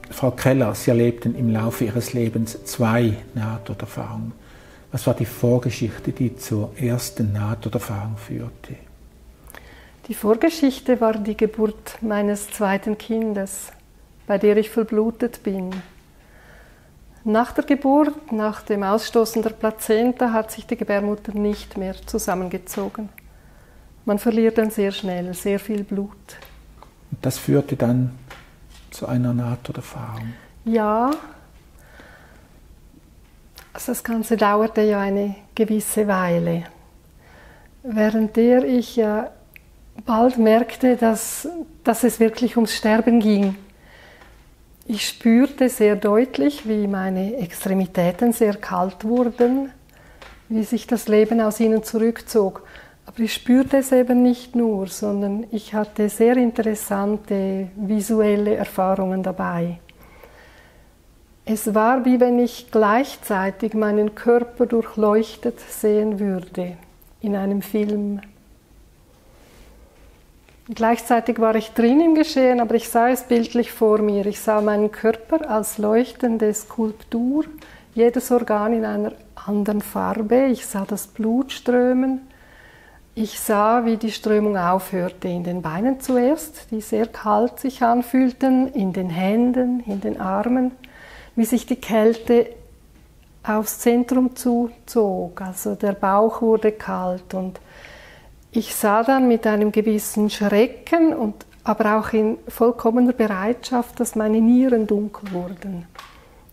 Frau Keller, Sie erlebten im Laufe Ihres Lebens 2 Nahtoderfahrungen. Was war die Vorgeschichte, die zur ersten Nahtoderfahrung führte? Die Vorgeschichte war die Geburt meines zweiten Kindes, bei der ich verblutet bin. Nach der Geburt, nach dem Ausstoßen der Plazenta, hat sich die Gebärmutter nicht mehr zusammengezogen. Man verliert dann sehr schnell sehr viel Blut. Und das führte dann zu einer Nahtoderfahrung? Ja, also das Ganze dauerte ja eine gewisse Weile, während der ich ja bald merkte, dass es wirklich ums Sterben ging. Ich spürte sehr deutlich, wie meine Extremitäten sehr kalt wurden, wie sich das Leben aus ihnen zurückzog. Aber ich spürte es eben nicht nur, sondern ich hatte sehr interessante visuelle Erfahrungen dabei. Es war, wie wenn ich gleichzeitig meinen Körper durchleuchtet sehen würde in einem Film. Gleichzeitig war ich drin im Geschehen, aber ich sah es bildlich vor mir. Ich sah meinen Körper als leuchtende Skulptur, jedes Organ in einer anderen Farbe. Ich sah das Blut strömen. Ich sah, wie die Strömung aufhörte, in den Beinen zuerst, die sehr kalt sich anfühlten, in den Händen, in den Armen, wie sich die Kälte aufs Zentrum zuzog. Also der Bauch wurde kalt und ich sah dann mit einem gewissen Schrecken, aber auch in vollkommener Bereitschaft, dass meine Nieren dunkel wurden.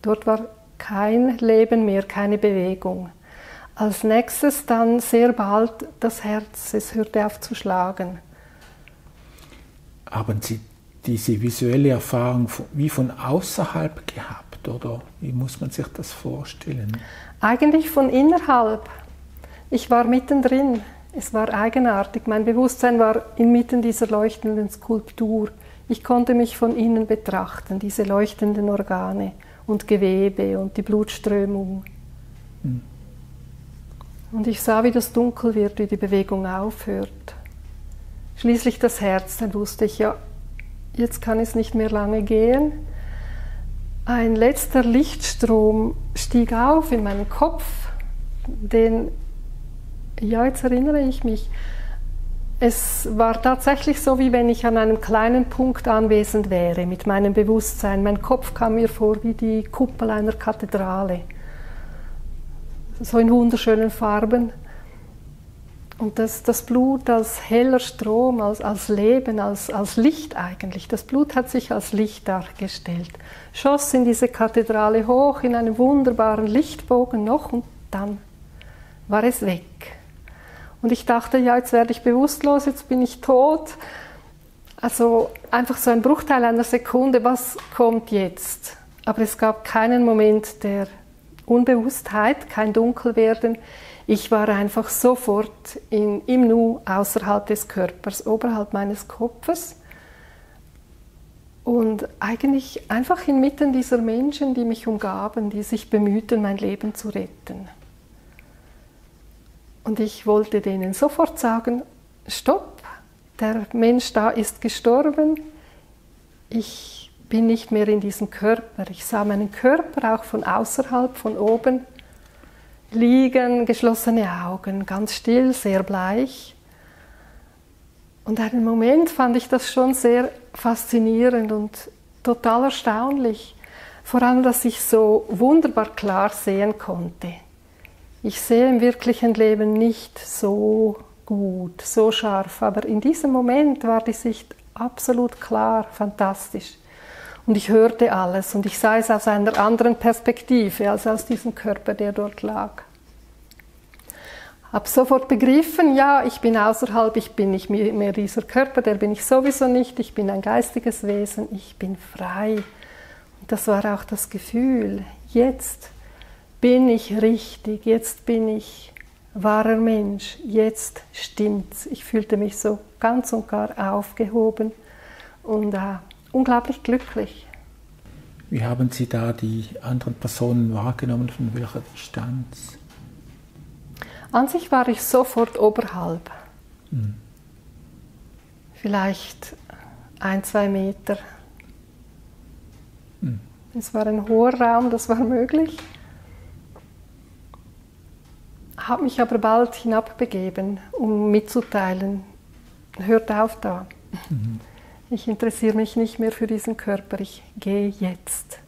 Dort war kein Leben mehr, keine Bewegung. Als nächstes dann sehr bald das Herz, es hörte auf zu schlagen. Haben Sie diese visuelle Erfahrung wie von außerhalb gehabt oder wie muss man sich das vorstellen? Eigentlich von innerhalb. Ich war mittendrin. Es war eigenartig. Mein Bewusstsein war inmitten dieser leuchtenden Skulptur. Ich konnte mich von innen betrachten, diese leuchtenden Organe und Gewebe und die Blutströmung. Und ich sah, wie das dunkel wird, wie die Bewegung aufhört. Schließlich das Herz, dann wusste ich, ja, jetzt kann es nicht mehr lange gehen. Ein letzter Lichtstrom stieg auf in meinen Kopf, jetzt erinnere ich mich, es war tatsächlich so, wie wenn ich an einem kleinen Punkt anwesend wäre, mit meinem Bewusstsein. Mein Kopf kam mir vor wie die Kuppel einer Kathedrale. So in wunderschönen Farben. Und das Blut als heller Strom, als Leben, als Licht eigentlich. Das Blut hat sich als Licht dargestellt. Schoss in diese Kathedrale hoch, in einem wunderbaren Lichtbogen noch und dann war es weg. Und ich dachte, ja, jetzt werde ich bewusstlos, jetzt bin ich tot. Also einfach so ein Bruchteil einer Sekunde, was kommt jetzt? Aber es gab keinen Moment der Unbewusstheit, kein Dunkelwerden. Ich war einfach sofort im Nu außerhalb des Körpers, oberhalb meines Kopfes. Und eigentlich einfach inmitten dieser Menschen, die mich umgaben, die sich bemühten, mein Leben zu retten. Und ich wollte denen sofort sagen, stopp, der Mensch da ist gestorben, ich bin nicht mehr in diesem Körper. Ich sah meinen Körper auch von außerhalb, von oben, liegen, geschlossene Augen, ganz still, sehr bleich. Und einen Moment fand ich das schon sehr faszinierend und total erstaunlich. Vor allem, dass ich so wunderbar klar sehen konnte. Ich sehe im wirklichen Leben nicht so gut, so scharf, aber in diesem Moment war die Sicht absolut klar, fantastisch. Und ich hörte alles und ich sah es aus einer anderen Perspektive als aus diesem Körper, der dort lag. Habe sofort begriffen, ja, ich bin außerhalb, ich bin nicht mehr dieser Körper, der bin ich sowieso nicht, ich bin ein geistiges Wesen, ich bin frei. Und das war auch das Gefühl, jetzt bin ich richtig, jetzt bin ich wahrer Mensch, jetzt stimmt's. Ich fühlte mich so ganz und gar aufgehoben und unglaublich glücklich. Wie haben Sie da die anderen Personen wahrgenommen, von welcher Distanz? An sich war ich sofort oberhalb. Vielleicht 1-2 Meter. Es war ein hoher Raum, das war möglich. Habe mich aber bald hinabbegeben, um mitzuteilen, hört auf da. Ich interessiere mich nicht mehr für diesen Körper, ich gehe jetzt.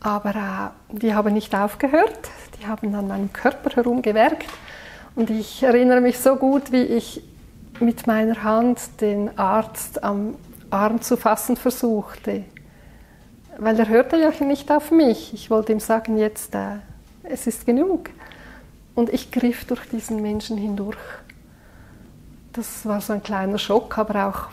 Aber die haben nicht aufgehört, die haben an meinem Körper herumgewerkt. Und ich erinnere mich so gut, wie ich mit meiner Hand den Arzt am Arm zu fassen versuchte. Weil er hörte ja nicht auf mich. Ich wollte ihm sagen, jetzt, es ist genug. Und ich griff durch diesen Menschen hindurch. Das war so ein kleiner Schock, aber auch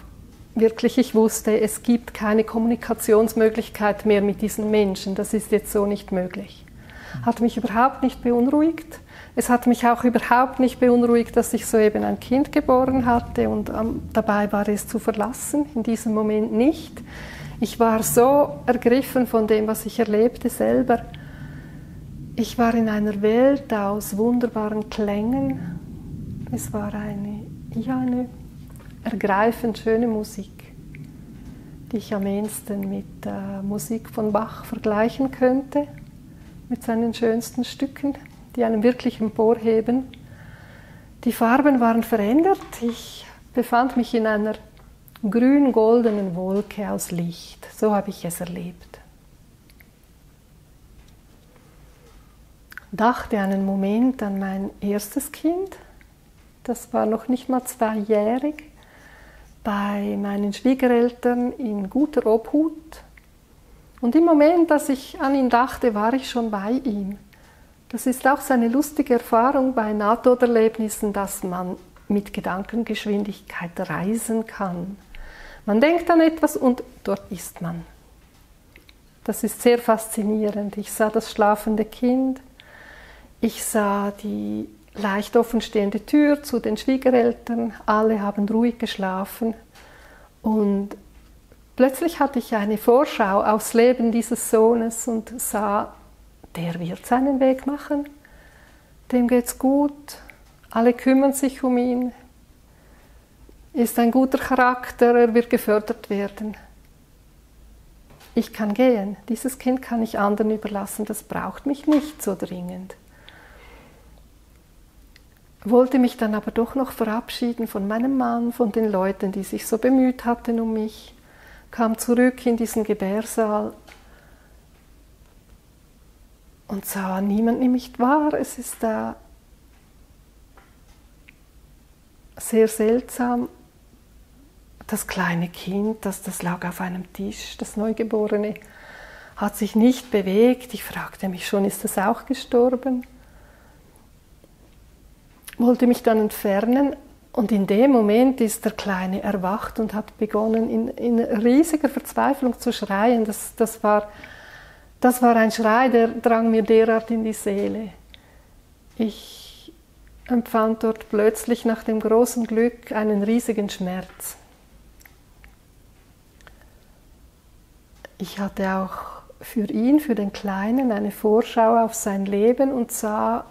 wirklich, ich wusste, es gibt keine Kommunikationsmöglichkeit mehr mit diesen Menschen. Das ist jetzt so nicht möglich. Hat mich überhaupt nicht beunruhigt. Es hat mich auch überhaupt nicht beunruhigt, dass ich soeben ein Kind geboren hatte und dabei war es zu verlassen, in diesem Moment nicht. Ich war so ergriffen von dem, was ich erlebte selber. Ich war in einer Welt aus wunderbaren Klängen. Es war eine ergreifend schöne Musik, die ich am ehesten mit Musik von Bach vergleichen könnte, mit seinen schönsten Stücken, die einen wirklich emporheben. Die Farben waren verändert. Ich befand mich in einer grün-goldenen Wolke aus Licht. So habe ich es erlebt. Dachte einen Moment an mein erstes Kind. Das war noch nicht mal 2-jährig. Bei meinen Schwiegereltern in guter Obhut. Und im Moment, dass ich an ihn dachte, war ich schon bei ihm. Das ist auch so eine lustige Erfahrung bei Nahtoderlebnissen, dass man mit Gedankengeschwindigkeit reisen kann. Man denkt an etwas und dort ist man. Das ist sehr faszinierend. Ich sah das schlafende Kind, ich sah die leicht offenstehende Tür zu den Schwiegereltern, alle haben ruhig geschlafen und plötzlich hatte ich eine Vorschau aufs Leben dieses Sohnes und sah, der wird seinen Weg machen, dem geht's gut, alle kümmern sich um ihn, ist ein guter Charakter, er wird gefördert werden. Ich kann gehen, dieses Kind kann ich anderen überlassen, das braucht mich nicht so dringend. Wollte mich dann aber doch noch verabschieden von meinem Mann, von den Leuten, die sich so bemüht hatten um mich, kam zurück in diesen Gebärsaal und sah niemand nimmt mich wahr. Es ist sehr seltsam. Das kleine Kind, das lag auf einem Tisch, das Neugeborene, hat sich nicht bewegt. Ich fragte mich schon, ist das auch gestorben? Wollte mich dann entfernen und in dem Moment ist der Kleine erwacht und hat begonnen in riesiger Verzweiflung zu schreien. Das war ein Schrei, der drang mir derart in die Seele. Ich empfand dort plötzlich nach dem großen Glück einen riesigen Schmerz. Ich hatte auch für ihn, für den Kleinen, eine Vorschau auf sein Leben und sah,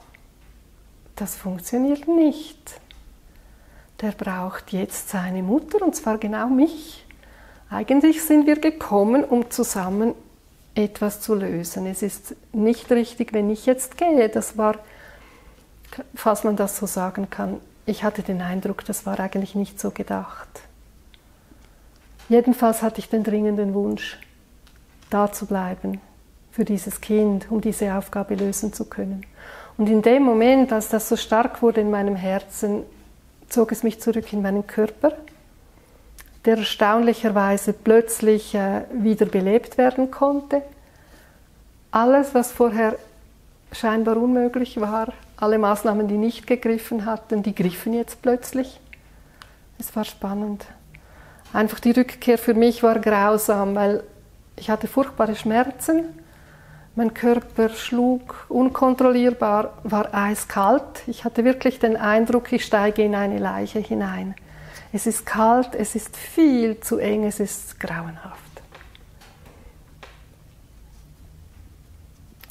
das funktioniert nicht. Der braucht jetzt seine Mutter, und zwar genau mich. Eigentlich sind wir gekommen, um zusammen etwas zu lösen. Es ist nicht richtig, wenn ich jetzt gehe. Das war, falls man das so sagen kann, ich hatte den Eindruck, das war eigentlich nicht so gedacht. Jedenfalls hatte ich den dringenden Wunsch, da zu bleiben für dieses Kind, um diese Aufgabe lösen zu können. Und in dem Moment, als das so stark wurde in meinem Herzen, zog es mich zurück in meinen Körper, der erstaunlicherweise plötzlich wieder belebt werden konnte. Alles, was vorher scheinbar unmöglich war, alle Maßnahmen, die nicht gegriffen hatten, die griffen jetzt plötzlich. Es war spannend. Einfach die Rückkehr für mich war grausam, weil ich hatte furchtbare Schmerzen. Mein Körper schlug unkontrollierbar, war eiskalt. Ich hatte wirklich den Eindruck, ich steige in eine Leiche hinein. Es ist kalt, es ist viel zu eng, es ist grauenhaft.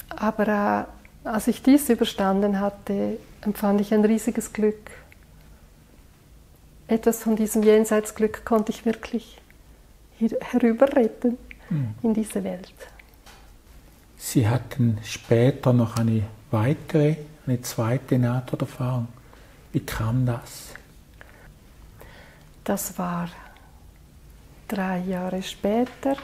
Aber als ich dies überstanden hatte, empfand ich ein riesiges Glück. Etwas von diesem Jenseitsglück konnte ich wirklich herüber retten in diese Welt. Sie hatten später noch eine zweite Nahtoderfahrung. Wie kam das? Das war 3 Jahre später.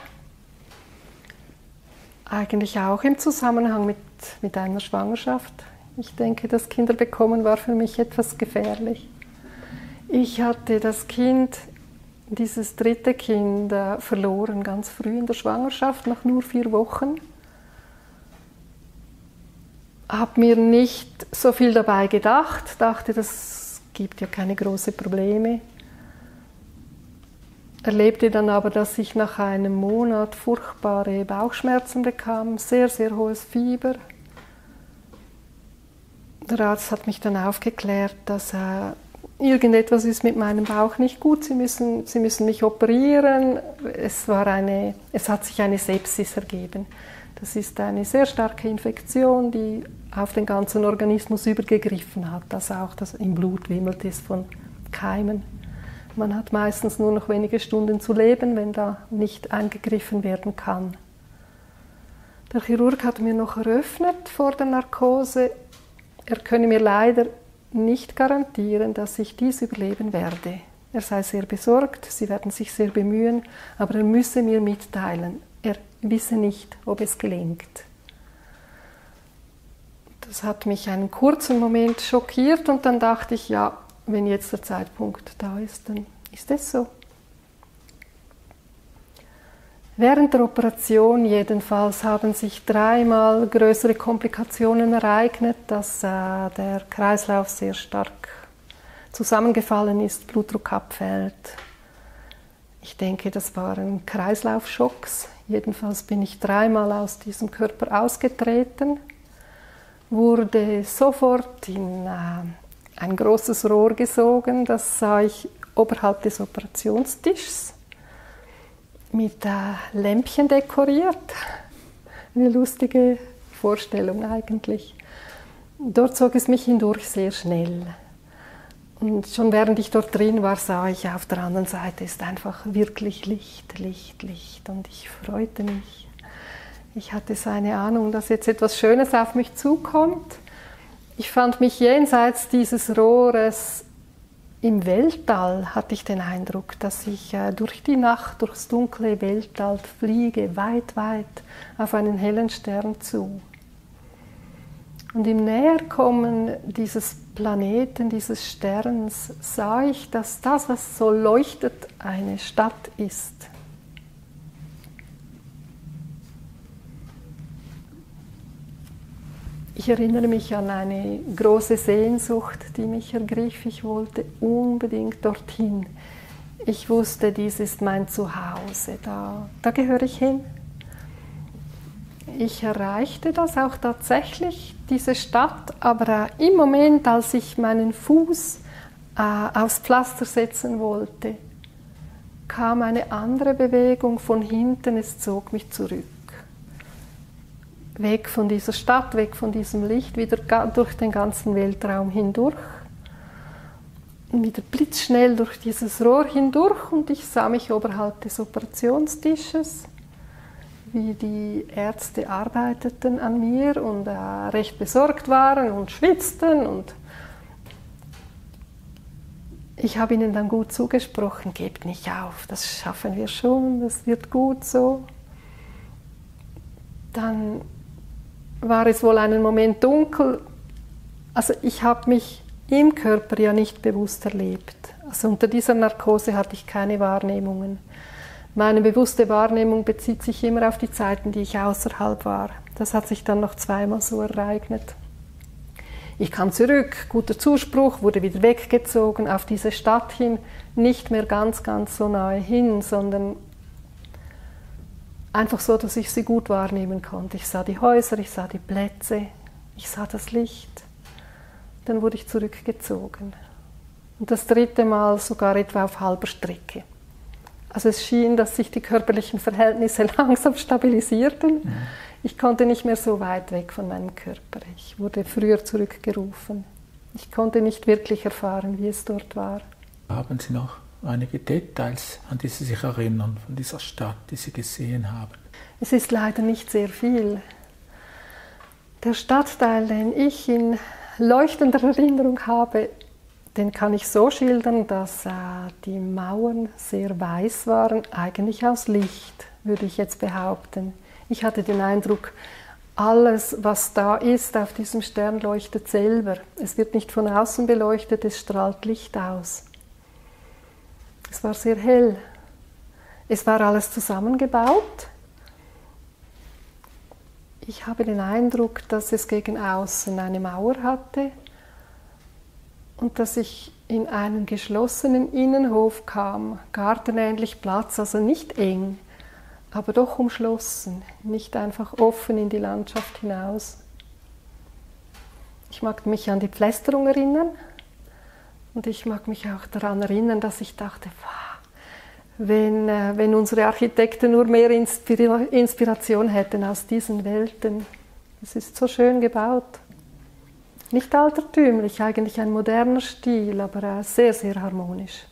Eigentlich auch im Zusammenhang mit einer Schwangerschaft. Ich denke, das Kinderbekommen war für mich etwas gefährlich. Ich hatte das Kind, dieses 3. Kind, verloren, ganz früh in der Schwangerschaft, nach nur 4 Wochen. Habe mir nicht so viel dabei gedacht, dachte, das gibt ja keine großen Probleme. Erlebte dann aber, dass ich nach einem Monat furchtbare Bauchschmerzen bekam, sehr, sehr hohes Fieber. Der Arzt hat mich dann aufgeklärt, dass irgendetwas ist mit meinem Bauch nicht gut, Sie müssen mich operieren. Es hat sich eine Sepsis ergeben. Das ist eine sehr starke Infektion, die auf den ganzen Organismus übergegriffen hat. Also auch im Blut wimmelt es von Keimen. Man hat meistens nur noch wenige Stunden zu leben, wenn da nicht eingegriffen werden kann. Der Chirurg hat mir noch eröffnet vor der Narkose, er könne mir leider nicht garantieren, dass ich dies überleben werde. Er sei sehr besorgt, sie werden sich sehr bemühen, aber er müsse mir mitteilen, er wisse nicht, ob es gelingt. Das hat mich einen kurzen Moment schockiert und dann dachte ich, ja, wenn jetzt der Zeitpunkt da ist, dann ist es so. Während der Operation jedenfalls haben sich 3-mal größere Komplikationen ereignet, dass der Kreislauf sehr stark zusammengefallen ist, Blutdruck abfällt. Ich denke, das waren Kreislaufschocks. Jedenfalls bin ich 3-mal aus diesem Körper ausgetreten, wurde sofort in ein großes Rohr gesogen, das sah ich oberhalb des Operationstischs, mit Lämpchen dekoriert. Eine lustige Vorstellung eigentlich. Dort zog es mich hindurch sehr schnell. Und schon während ich dort drin war, sah ich, auf der anderen Seite ist einfach wirklich Licht, Licht, Licht. Und ich freute mich. Ich hatte so eine Ahnung, dass jetzt etwas Schönes auf mich zukommt. Ich fand mich jenseits dieses Rohres im Weltall, hatte ich den Eindruck, dass ich durch die Nacht, durchs dunkle Weltall fliege, weit, weit auf einen hellen Stern zu. Und im Näherkommen dieses Planeten, dieses Sterns, sah ich, dass das, was so leuchtet, eine Stadt ist. Ich erinnere mich an eine große Sehnsucht, die mich ergriff. Ich wollte unbedingt dorthin. Ich wusste, dies ist mein Zuhause, da gehöre ich hin. Ich erreichte das auch tatsächlich, diese Stadt, aber im Moment, als ich meinen Fuß aufs Pflaster setzen wollte, kam eine andere Bewegung von hinten, es zog mich zurück. Weg von dieser Stadt, weg von diesem Licht, wieder durch den ganzen Weltraum hindurch. Wieder blitzschnell durch dieses Rohr hindurch und ich sah mich oberhalb des Operationstisches, wie die Ärzte arbeiteten an mir und recht besorgt waren und schwitzten. Und ich habe ihnen dann gut zugesprochen, gebt nicht auf, das schaffen wir schon, das wird gut so. Dann war es wohl einen Moment dunkel. Also ich habe mich im Körper ja nicht bewusst erlebt. Also unter dieser Narkose hatte ich keine Wahrnehmungen. Meine bewusste Wahrnehmung bezieht sich immer auf die Zeiten, die ich außerhalb war. Das hat sich dann noch 2-mal so ereignet. Ich kam zurück, guter Zuspruch, wurde wieder weggezogen auf diese Stadt hin, nicht mehr ganz, ganz so nahe hin, sondern einfach so, dass ich sie gut wahrnehmen konnte. Ich sah die Häuser, ich sah die Plätze, ich sah das Licht. Dann wurde ich zurückgezogen. Und das 3. Mal sogar etwa auf halber Strecke. Also es schien, dass sich die körperlichen Verhältnisse langsam stabilisierten. Ich konnte nicht mehr so weit weg von meinem Körper. Ich wurde früher zurückgerufen. Ich konnte nicht wirklich erfahren, wie es dort war. Haben Sie noch einige Details, an die Sie sich erinnern, von dieser Stadt, die Sie gesehen haben? Es ist leider nicht sehr viel. Der Stadtteil, den ich in leuchtender Erinnerung habe, den kann ich so schildern, dass die Mauern sehr weiß waren, eigentlich aus Licht, würde ich jetzt behaupten. Ich hatte den Eindruck, alles, was da ist auf diesem Stern, leuchtet selber. Es wird nicht von außen beleuchtet, es strahlt Licht aus. Es war sehr hell. Es war alles zusammengebaut. Ich habe den Eindruck, dass es gegen außen eine Mauer hatte und dass ich in einen geschlossenen Innenhof kam, gartenähnlich Platz, also nicht eng, aber doch umschlossen, nicht einfach offen in die Landschaft hinaus. Ich mag mich an die Pflästerung erinnern und ich mag mich auch daran erinnern, dass ich dachte, wow, wenn unsere Architekten nur mehr Inspiration hätten aus diesen Welten. Es ist so schön gebaut. Nicht altertümlich, eigentlich ein moderner Stil, aber sehr, sehr harmonisch.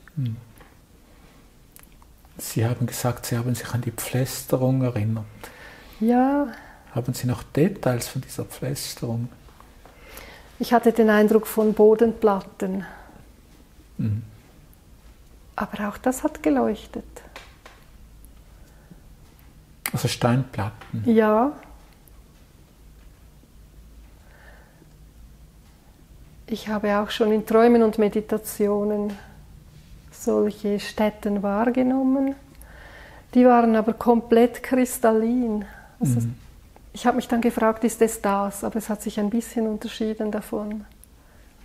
Sie haben gesagt, Sie haben sich an die Pflästerung erinnert. Ja. Haben Sie noch Details von dieser Pflästerung? Ich hatte den Eindruck von Bodenplatten. Aber auch das hat geleuchtet. Also Steinplatten? Ja. Ich habe auch schon in Träumen und Meditationen solche Stätten wahrgenommen. Die waren aber komplett kristallin. Also ich habe mich dann gefragt, ist es das? Aber es hat sich ein bisschen unterschieden davon.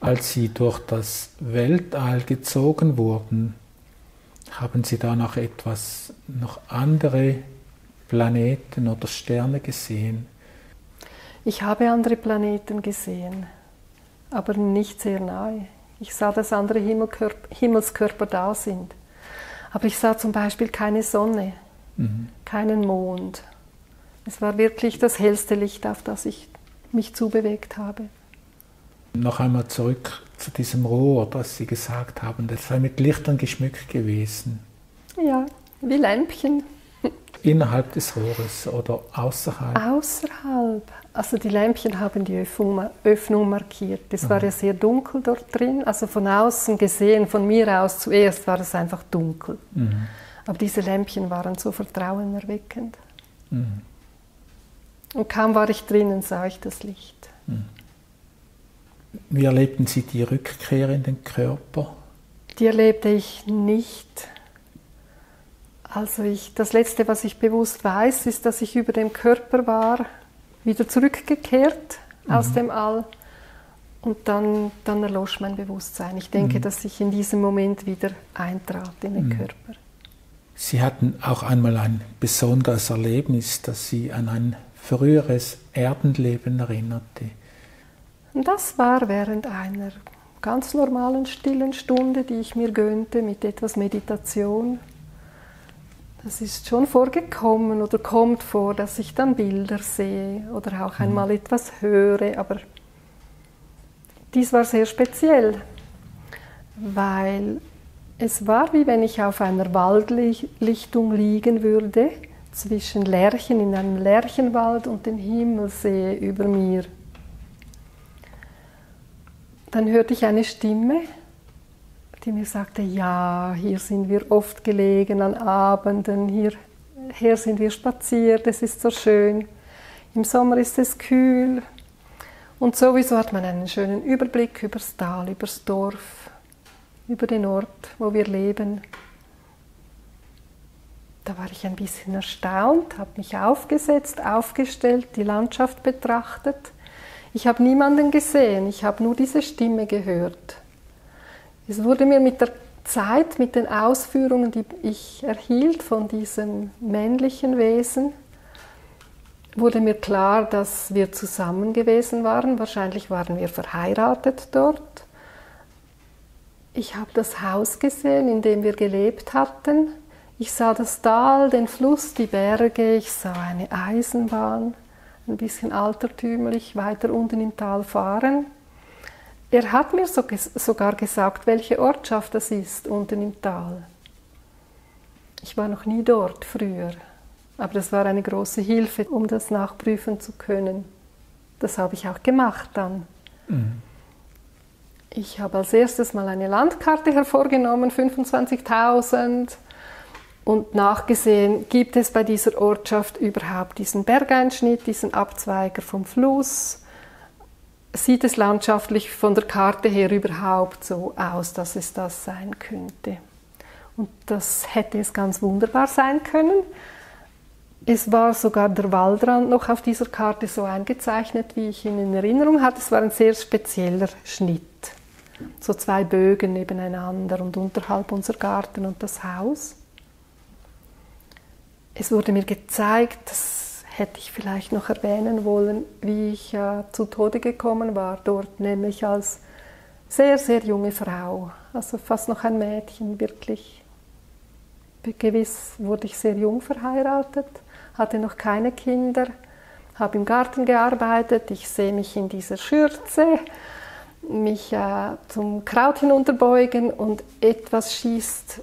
Als Sie durch das Weltall gezogen wurden, haben Sie da noch andere Planeten oder Sterne gesehen? Ich habe andere Planeten gesehen, aber nicht sehr nahe. Ich sah, dass andere Himmelskörper da sind. Aber ich sah zum Beispiel keine Sonne, keinen Mond. Es war wirklich das hellste Licht, auf das ich mich zubewegt habe. Noch einmal zurück zu diesem Rohr, das Sie gesagt haben, das sei mit Lichtern geschmückt gewesen. Ja, wie Lämpchen. Innerhalb des Rohres oder außerhalb? Außerhalb. Also die Lämpchen haben die Öffnung markiert. Es war ja sehr dunkel dort drin. Also von außen gesehen, von mir aus zuerst war es einfach dunkel. Aber diese Lämpchen waren so vertrauenerweckend. Und kaum war ich drinnen, sah ich das Licht. Wie erlebten Sie die Rückkehr in den Körper? Die erlebte ich nicht. Also das Letzte, was ich bewusst weiß, ist, dass ich über dem Körper war, wieder zurückgekehrt aus dem All und dann erlosch mein Bewusstsein. Ich denke, dass ich in diesem Moment wieder eintrat in den Körper. Sie hatten auch einmal ein besonderes Erlebnis, das Sie an ein früheres Erdenleben erinnerte. Das war während einer ganz normalen stillen Stunde, die ich mir gönnte mit etwas Meditation. Das ist schon vorgekommen oder kommt vor, dass ich dann Bilder sehe oder auch einmal etwas höre, aber dies war sehr speziell, weil es war, wie wenn ich auf einer Waldlichtung liegen würde, zwischen Lärchen in einem Lärchenwald und den Himmel sehe über mir. Dann hörte ich eine Stimme, die mir sagte, ja, hier sind wir oft gelegen an Abenden, hierher sind wir spaziert, es ist so schön, im Sommer ist es kühl und sowieso hat man einen schönen Überblick übers Tal, übers Dorf, über den Ort, wo wir leben. Da war ich ein bisschen erstaunt, habe mich aufgesetzt, aufgestellt, die Landschaft betrachtet. Ich habe niemanden gesehen, ich habe nur diese Stimme gehört. Es wurde mir mit der Zeit, mit den Ausführungen, die ich erhielt von diesem männlichen Wesen, wurde mir klar, dass wir zusammen gewesen waren. Wahrscheinlich waren wir verheiratet dort. Ich habe das Haus gesehen, in dem wir gelebt hatten. Ich sah das Tal, den Fluss, die Berge, ich sah eine Eisenbahn, ein bisschen altertümlich, weiter unten im Tal fahren. Er hat mir sogar gesagt, welche Ortschaft das ist, unten im Tal. Ich war noch nie dort früher, aber das war eine große Hilfe, um das nachprüfen zu können. Das habe ich auch gemacht dann. Mhm. Ich habe als erstes mal eine Landkarte hervorgenommen, 25.000, und nachgesehen, gibt es bei dieser Ortschaft überhaupt diesen Bergeinschnitt, diesen Abzweiger vom Fluss? Sieht es landschaftlich von der Karte her überhaupt so aus, dass es das sein könnte? Und das hätte es ganz wunderbar sein können. Es war sogar der Waldrand noch auf dieser Karte so eingezeichnet, wie ich ihn in Erinnerung hatte. Es war ein sehr spezieller Schnitt. So 2 Bögen nebeneinander und unterhalb unser Garten und das Haus. Es wurde mir gezeigt, das hätte ich vielleicht noch erwähnen wollen, wie ich zu Tode gekommen war dort, nämlich als sehr, sehr junge Frau, also fast noch ein Mädchen, wirklich. Gewiss wurde ich sehr jung verheiratet, hatte noch keine Kinder, habe im Garten gearbeitet, ich sehe mich in dieser Schürze, mich zum Kraut hinunterbeugen und etwas schießt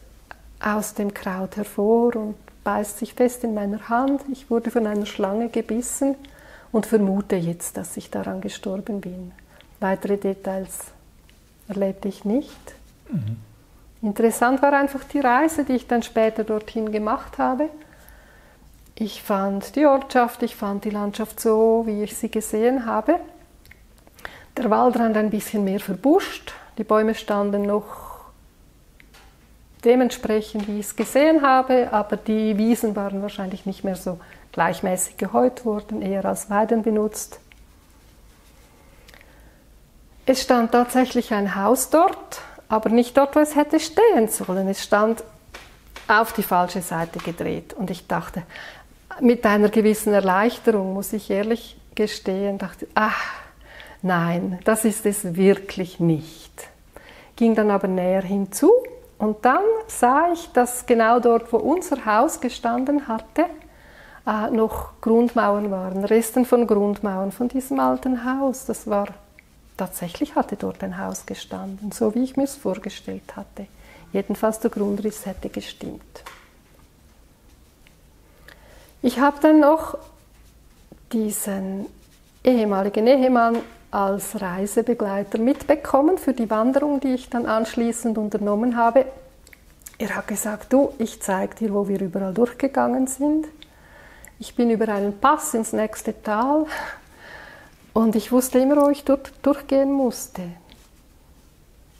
aus dem Kraut hervor und beißt sich fest in meiner Hand. Ich wurde von einer Schlange gebissen und vermute jetzt, dass ich daran gestorben bin. Weitere Details erlebte ich nicht. Mhm. Interessant war einfach die Reise, die ich dann später dorthin gemacht habe. Ich fand die Ortschaft, ich fand die Landschaft so, wie ich sie gesehen habe. Der Waldrand ein bisschen mehr verbuscht, die Bäume standen noch dementsprechend, wie ich es gesehen habe, aber die Wiesen waren wahrscheinlich nicht mehr so gleichmäßig gehäut worden, eher als Weiden benutzt. Es stand tatsächlich ein Haus dort, aber nicht dort, wo es hätte stehen sollen. Es stand auf die falsche Seite gedreht und ich dachte, mit einer gewissen Erleichterung, muss ich ehrlich gestehen, dachte, ach, nein, das ist es wirklich nicht. Ging dann aber näher hinzu. Und dann sah ich, dass genau dort, wo unser Haus gestanden hatte, noch Grundmauern waren, Resten von Grundmauern von diesem alten Haus. Das war, tatsächlich hatte dort ein Haus gestanden, so wie ich mir es vorgestellt hatte. Jedenfalls der Grundriss hätte gestimmt. Ich habe dann noch diesen ehemaligen Ehemann als Reisebegleiter mitbekommen für die Wanderung, die ich dann anschließend unternommen habe. Er hat gesagt, du, ich zeige dir, wo wir überall durchgegangen sind. Ich bin über einen Pass ins nächste Tal und ich wusste immer, wo ich durchgehen musste.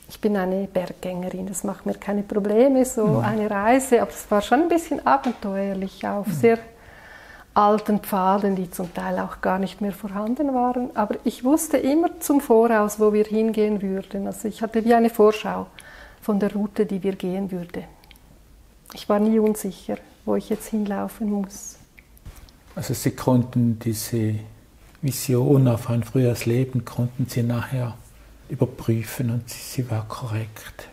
Ich bin eine Berggängerin, das macht mir keine Probleme, so eine Reise, aber es war schon ein bisschen abenteuerlich auf sehr alten Pfaden, die zum Teil auch gar nicht mehr vorhanden waren. Aber ich wusste immer zum Voraus, wo wir hingehen würden. Also ich hatte wie eine Vorschau von der Route, die wir gehen würden. Ich war nie unsicher, wo ich jetzt hinlaufen muss. Also Sie konnten diese Vision auf ein früheres Leben, konnten Sie nachher überprüfen und sie war korrekt.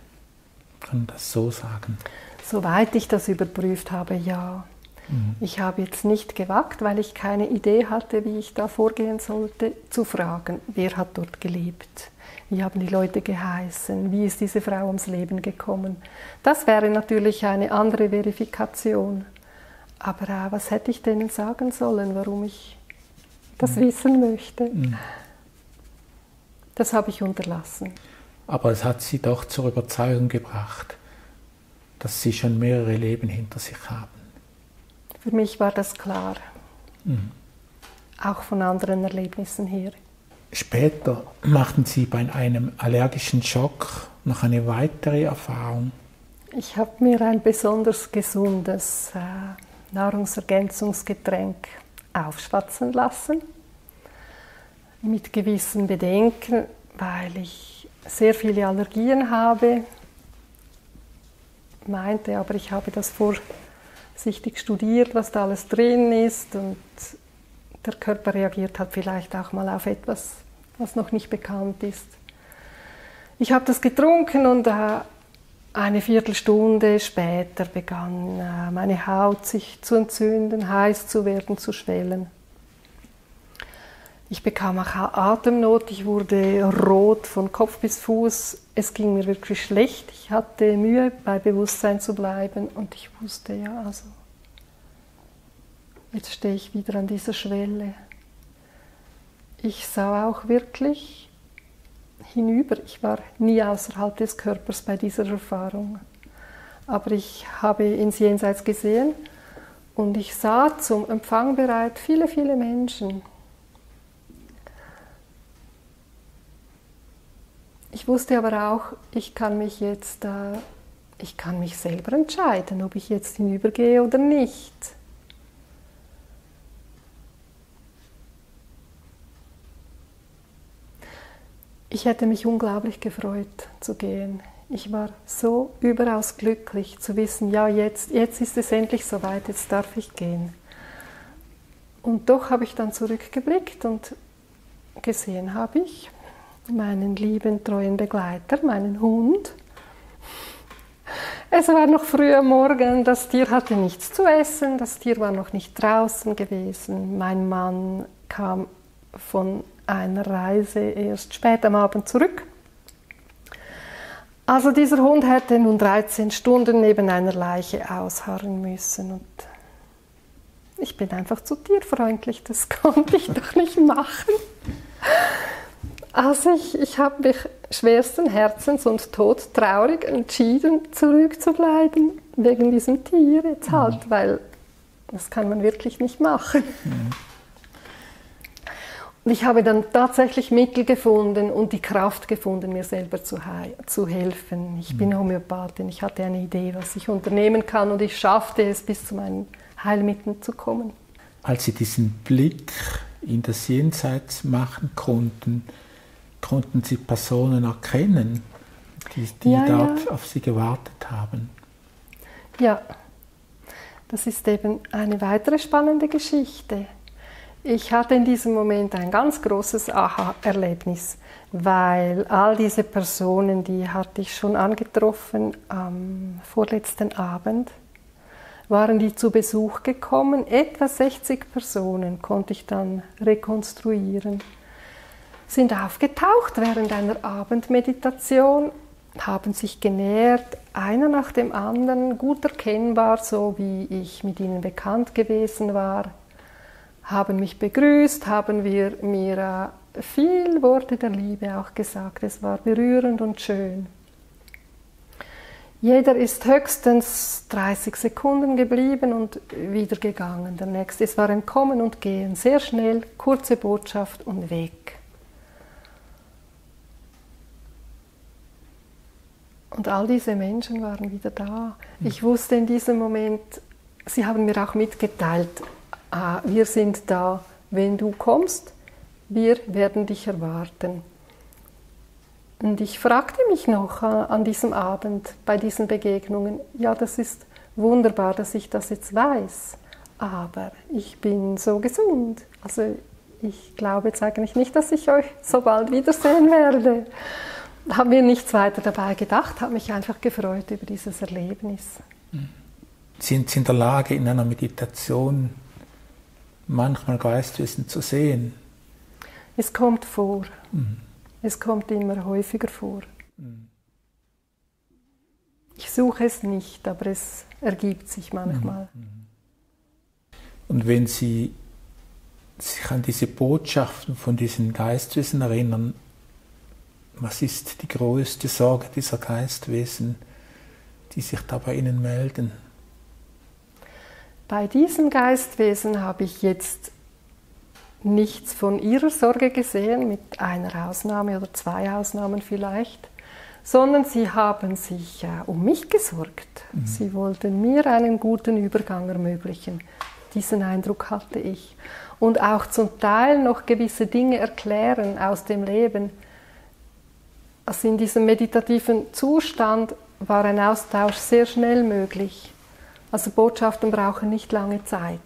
Kann man das so sagen? Soweit ich das überprüft habe, ja. Ich habe jetzt nicht gewagt, weil ich keine Idee hatte, wie ich da vorgehen sollte, zu fragen, wer hat dort gelebt, wie haben die Leute geheißen, wie ist diese Frau ums Leben gekommen. Das wäre natürlich eine andere Verifikation. Aber was hätte ich denen sagen sollen, warum ich das wissen möchte? Das habe ich unterlassen. Aber es hat Sie doch zur Überzeugung gebracht, dass Sie schon mehrere Leben hinter sich haben. Für mich war das klar, auch von anderen Erlebnissen her. Später machten Sie bei einem allergischen Schock noch eine weitere Erfahrung. Ich habe mir ein besonders gesundes Nahrungsergänzungsgetränk aufschwatzen lassen, mit gewissen Bedenken, weil ich sehr viele Allergien habe, meinte aber, ich habe das vorsichtig studiert, was da alles drin ist, und der Körper reagiert halt vielleicht auch mal auf etwas, was noch nicht bekannt ist. Ich habe das getrunken und eine Viertelstunde später begann meine Haut sich zu entzünden, heiß zu werden, zu schwellen. Ich bekam auch Atemnot, ich wurde rot von Kopf bis Fuß. Es ging mir wirklich schlecht. Ich hatte Mühe, bei Bewusstsein zu bleiben und ich wusste, ja, also jetzt stehe ich wieder an dieser Schwelle. Ich sah auch wirklich hinüber. Ich war nie außerhalb des Körpers bei dieser Erfahrung. Aber ich habe ins Jenseits gesehen und ich sah zum Empfang bereit viele, viele Menschen. Ich wusste aber auch, ich kann mich selber entscheiden, ob ich jetzt hinübergehe oder nicht. Ich hätte mich unglaublich gefreut zu gehen. Ich war so überaus glücklich zu wissen, ja, jetzt ist es endlich soweit, jetzt darf ich gehen. Und doch habe ich dann zurückgeblickt und gesehen habe ich meinen lieben, treuen Begleiter, meinen Hund. Es war noch früh am Morgen, das Tier hatte nichts zu essen, das Tier war noch nicht draußen gewesen. Mein Mann kam von einer Reise erst spät am Abend zurück. Also dieser Hund hätte nun 13 Stunden neben einer Leiche ausharren müssen. Und ich bin einfach zu tierfreundlich, das konnte ich doch nicht machen. Also ich habe mich schwersten Herzens und todtraurig entschieden, zurückzubleiben, wegen diesem Tier jetzt halt, weil das kann man wirklich nicht machen. Und ich habe dann tatsächlich Mittel gefunden und die Kraft gefunden, mir selber zu helfen. Ich bin Homöopathin, ich hatte eine Idee, was ich unternehmen kann und ich schaffte es, bis zu meinen Heilmitteln zu kommen. Als Sie diesen Blick in das Jenseits machen konnten Sie Personen erkennen, die dort auf Sie gewartet haben? Ja, das ist eben eine weitere spannende Geschichte. Ich hatte in diesem Moment ein ganz großes Aha-Erlebnis, weil all diese Personen, die hatte ich schon angetroffen am vorletzten Abend, waren die zu Besuch gekommen. Etwa 60 Personen konnte ich dann rekonstruieren. Sind aufgetaucht während einer Abendmeditation, haben sich genähert, einer nach dem anderen, gut erkennbar, so wie ich mit ihnen bekannt gewesen war, haben mich begrüßt, haben mir viel Worte der Liebe auch gesagt. Es war berührend und schön. Jeder ist höchstens 30 Sekunden geblieben und wieder gegangen. Der nächste, es war ein Kommen und Gehen, sehr schnell, kurze Botschaft und weg. Und all diese Menschen waren wieder da. Ich wusste in diesem Moment, sie haben mir auch mitgeteilt, wir sind da, wenn du kommst, wir werden dich erwarten. Und ich fragte mich noch an diesem Abend bei diesen Begegnungen, ja, das ist wunderbar, dass ich das jetzt weiß, aber ich bin so gesund. Also ich glaube jetzt eigentlich nicht, dass ich euch so bald wiedersehen werde. Habe mir nichts weiter dabei gedacht, habe mich einfach gefreut über dieses Erlebnis. Sind Sie in der Lage, in einer Meditation manchmal Geistwesen zu sehen? Es kommt vor. Es kommt immer häufiger vor. Ich suche es nicht, aber es ergibt sich manchmal. Und wenn Sie sich an diese Botschaften von diesen Geistwesen erinnern, was ist die größte Sorge dieser Geistwesen, die sich da bei Ihnen melden? Bei diesen Geistwesen habe ich jetzt nichts von ihrer Sorge gesehen, mit einer Ausnahme oder 2 Ausnahmen vielleicht, sondern sie haben sich um mich gesorgt. Sie wollten mir einen guten Übergang ermöglichen. Diesen Eindruck hatte ich. Und auch zum Teil noch gewisse Dinge erklären aus dem Leben. Also in diesem meditativen Zustand war ein Austausch sehr schnell möglich. Also Botschaften brauchen nicht lange Zeit.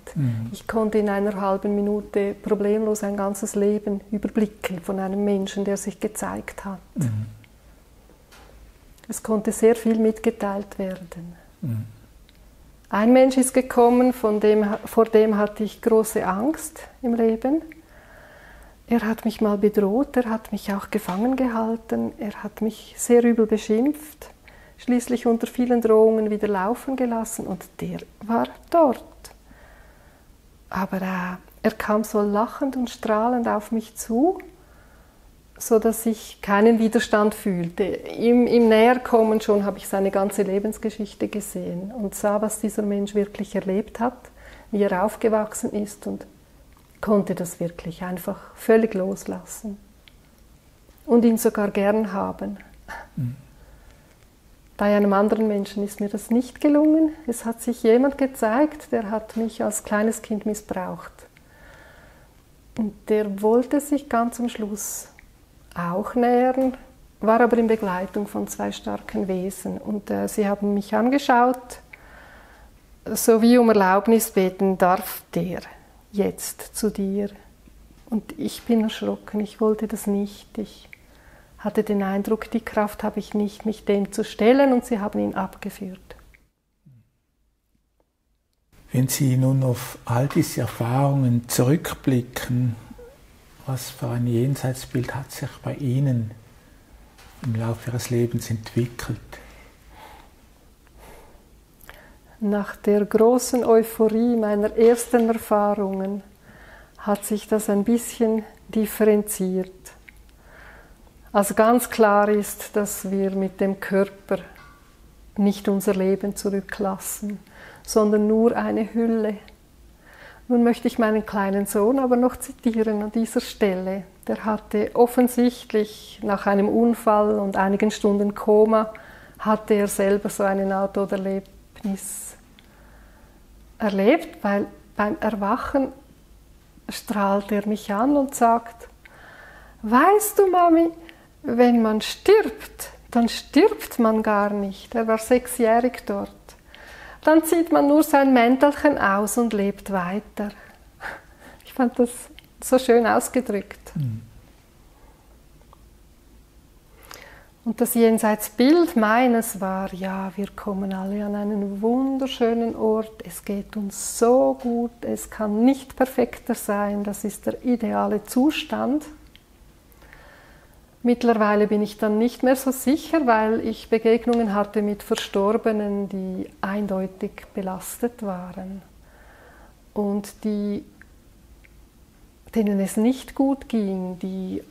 Ich konnte in einer halben Minute problemlos ein ganzes Leben überblicken von einem Menschen, der sich gezeigt hat. Es konnte sehr viel mitgeteilt werden. Ein Mensch ist gekommen, vor dem hatte ich große Angst im Leben. Er hat mich mal bedroht, er hat mich auch gefangen gehalten, er hat mich sehr übel beschimpft, schließlich unter vielen Drohungen wieder laufen gelassen und der war dort. Aber er kam so lachend und strahlend auf mich zu, sodass ich keinen Widerstand fühlte. Im Näherkommen schon habe ich seine ganze Lebensgeschichte gesehen und sah, was dieser Mensch wirklich erlebt hat, wie er aufgewachsen ist und konnte das wirklich einfach völlig loslassen und ihn sogar gern haben. Bei einem anderen Menschen ist mir das nicht gelungen. Es hat sich jemand gezeigt, der hat mich als kleines Kind missbraucht. Und der wollte sich ganz am Schluss auch nähern, war aber in Begleitung von 2 starken Wesen. Und sie haben mich angeschaut, so wie um Erlaubnis beten, darf der jetzt zu dir. Und ich bin erschrocken, ich wollte das nicht. Ich hatte den Eindruck, die Kraft habe ich nicht, mich dem zu stellen, und sie haben ihn abgeführt. Wenn Sie nun auf all diese Erfahrungen zurückblicken, was für ein Jenseitsbild hat sich bei Ihnen im Laufe Ihres Lebens entwickelt? Nach der großen Euphorie meiner ersten Erfahrungen hat sich das ein bisschen differenziert. Also ganz klar ist, dass wir mit dem Körper nicht unser Leben zurücklassen, sondern nur eine Hülle. Nun möchte ich meinen kleinen Sohn aber noch zitieren an dieser Stelle. Der hatte offensichtlich nach einem Unfall und einigen Stunden Koma, hatte er selber so eine Nahtoderlebnis erlebt, weil beim Erwachen strahlt er mich an und sagt: Weißt du, Mami, wenn man stirbt, dann stirbt man gar nicht. Er war 6-jährig dort. Dann zieht man nur sein Mäntelchen aus und lebt weiter. Ich fand das so schön ausgedrückt. Und das Jenseitsbild meines war, ja, wir kommen alle an einen wunderschönen Ort, es geht uns so gut, es kann nicht perfekter sein, das ist der ideale Zustand. Mittlerweile bin ich dann nicht mehr so sicher, weil ich Begegnungen hatte mit Verstorbenen, die eindeutig belastet waren und denen es nicht gut ging, die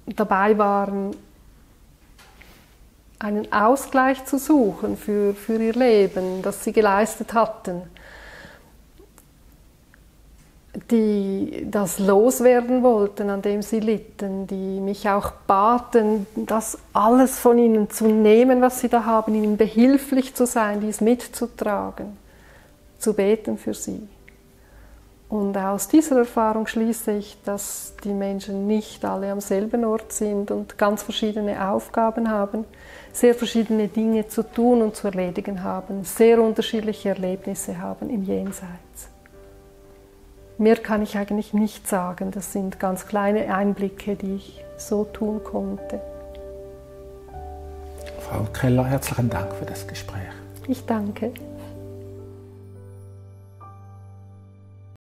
dabei waren, einen Ausgleich zu suchen für ihr Leben, das sie geleistet hatten, die das loswerden wollten, an dem sie litten, die mich auch baten, das alles von ihnen zu nehmen, was sie da haben, ihnen behilflich zu sein, dies mitzutragen, zu beten für sie. Und aus dieser Erfahrung schließe ich, dass die Menschen nicht alle am selben Ort sind und ganz verschiedene Aufgaben haben, sehr verschiedene Dinge zu tun und zu erledigen haben, sehr unterschiedliche Erlebnisse haben im Jenseits. Mehr kann ich eigentlich nicht sagen, das sind ganz kleine Einblicke, die ich so tun konnte. Frau Keller, herzlichen Dank für das Gespräch. Ich danke.